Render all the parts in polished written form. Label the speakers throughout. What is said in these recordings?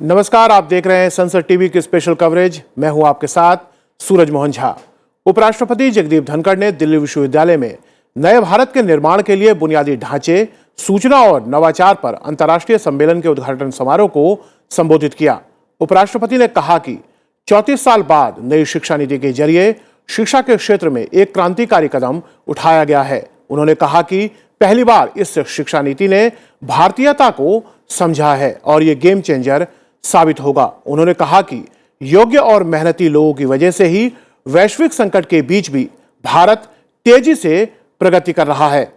Speaker 1: नमस्कार, आप देख रहे हैं संसद टीवी की स्पेशल कवरेज। मैं हूं आपके साथ सूरज मोहन झा। उपराष्ट्रपति जगदीप धनखड़ ने दिल्ली विश्वविद्यालय में नए भारत के निर्माण के लिए बुनियादी ढांचे, सूचना और नवाचार पर अंतर्राष्ट्रीय सम्मेलन के उद्घाटन समारोह को संबोधित किया। उपराष्ट्रपति ने कहा कि 34 साल बाद नई शिक्षा नीति के जरिए शिक्षा के क्षेत्र में एक क्रांतिकारी कदम उठाया गया है। उन्होंने कहा कि पहली बार इस शिक्षा नीति ने भारतीयता को समझा है और ये गेम चेंजर साबित होगा। उन्होंने कहा कि योग्य और मेहनती लोगों की वजह से ही वैश्विक संकट के बीच भी भारत तेजी से प्रगति कर रहा है।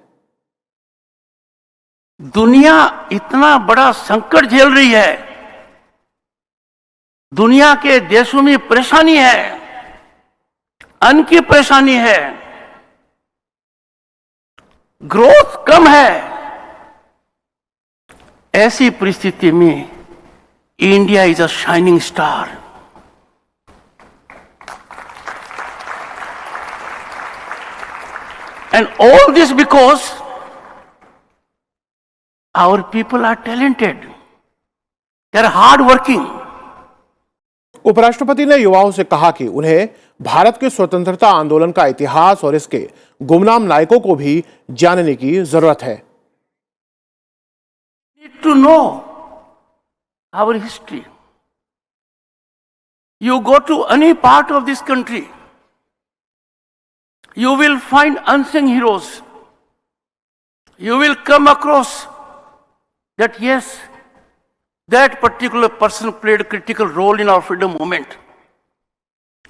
Speaker 2: दुनिया इतना बड़ा संकट झेल रही है, दुनिया के देशों में परेशानी है, अन्न की परेशानी है, ग्रोथ कम है। ऐसी परिस्थिति में India is a shining star. And all this because our people are talented. They are hard working.
Speaker 1: उपराष्ट्रपति ने युवाओं से कहा कि उन्हें भारत के स्वतंत्रता आंदोलन का इतिहास और इसके गुमनाम नायकों को भी जानने की जरूरत है।
Speaker 2: Need to know our history. You go to any part of this country, you will find unsung heroes. You will come across that yes, that particular person played a critical role in our freedom movement.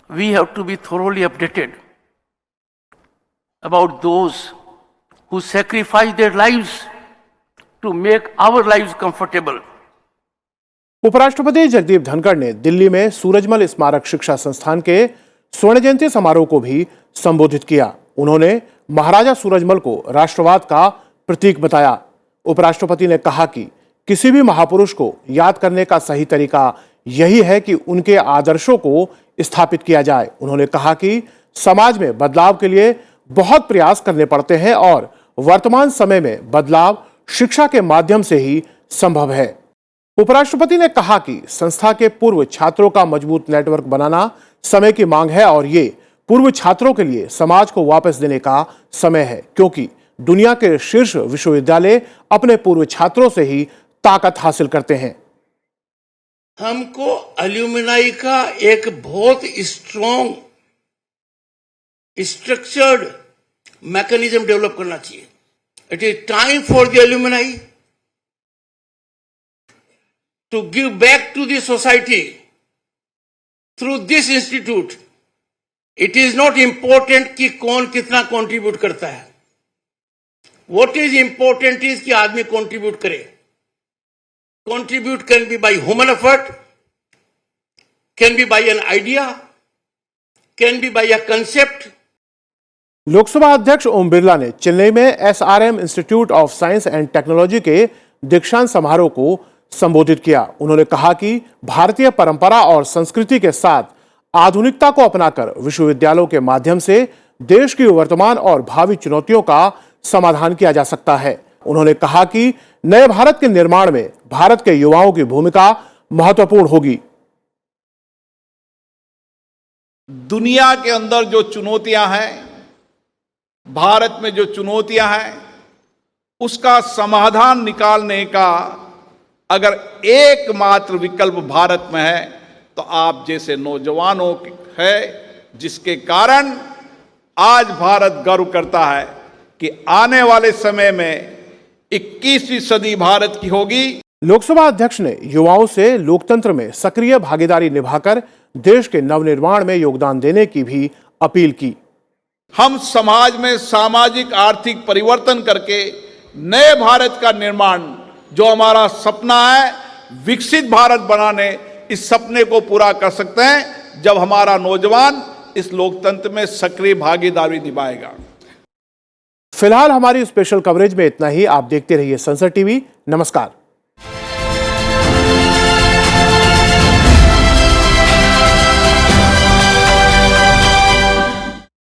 Speaker 2: We have to be thoroughly updated about those who sacrificed their lives to make our lives comfortable.
Speaker 1: उपराष्ट्रपति जगदीप धनखड़ ने दिल्ली में सूरजमल स्मारक शिक्षा संस्थान के स्वर्ण जयंती समारोह को भी संबोधित किया। उन्होंने महाराजा सूरजमल को राष्ट्रवाद का प्रतीक बताया। उपराष्ट्रपति ने कहा कि किसी भी महापुरुष को याद करने का सही तरीका यही है कि उनके आदर्शों को स्थापित किया जाए। उन्होंने कहा कि समाज में बदलाव के लिए बहुत प्रयास करने पड़ते हैं और वर्तमान समय में बदलाव शिक्षा के माध्यम से ही संभव है। उपराष्ट्रपति ने कहा कि संस्था के पूर्व छात्रों का मजबूत नेटवर्क बनाना समय की मांग है और ये पूर्व छात्रों के लिए समाज को वापस देने का समय है, क्योंकि दुनिया के शीर्ष विश्वविद्यालय अपने पूर्व छात्रों से ही ताकत हासिल करते हैं।
Speaker 3: हमको एल्यूमिनाई का एक बहुत स्ट्रॉन्ग स्ट्रक्चर्ड मैकेनिज्म डेवलप करना चाहिए। It is time for the alumni to give back to the society through this institute. It is not important कि कौन कितना contribute करता है। What is important is कि आदमी contribute करे। Contribute can be by human effort, can be by an idea, can be by a concept.
Speaker 1: Lok Sabha अध्यक्ष ओम बिरला ने चेन्नई में SRM institute of science and technology के दीक्षांत समारोह को संबोधित किया। उन्होंने कहा कि भारतीय परंपरा और संस्कृति के साथ आधुनिकता को अपनाकर विश्वविद्यालयों के माध्यम से देश की वर्तमान और भावी चुनौतियों का समाधान किया जा सकता है। उन्होंने कहा कि नए भारत के निर्माण में भारत के युवाओं की भूमिका महत्वपूर्ण होगी।
Speaker 4: दुनिया के अंदर जो चुनौतियां हैं, भारत में जो चुनौतियां हैं, उसका समाधान निकालने का अगर एकमात्र विकल्प भारत में है तो आप जैसे नौजवानों है, जिसके कारण आज भारत गर्व करता है कि आने वाले समय में 21वीं सदी भारत की होगी।
Speaker 1: लोकसभा अध्यक्ष ने युवाओं से लोकतंत्र में सक्रिय भागीदारी निभाकर देश के नवनिर्माण में योगदान देने की भी अपील की।
Speaker 4: हम समाज में सामाजिक आर्थिक परिवर्तन करके नए भारत का निर्माण, जो हमारा सपना है विकसित भारत बनाने, इस सपने को पूरा कर सकते हैं जब हमारा नौजवान इस लोकतंत्र में सक्रिय भागीदारी निभाएगा।
Speaker 1: फिलहाल हमारी स्पेशल कवरेज में इतना ही। आप देखते रहिए संसद टीवी। नमस्कार।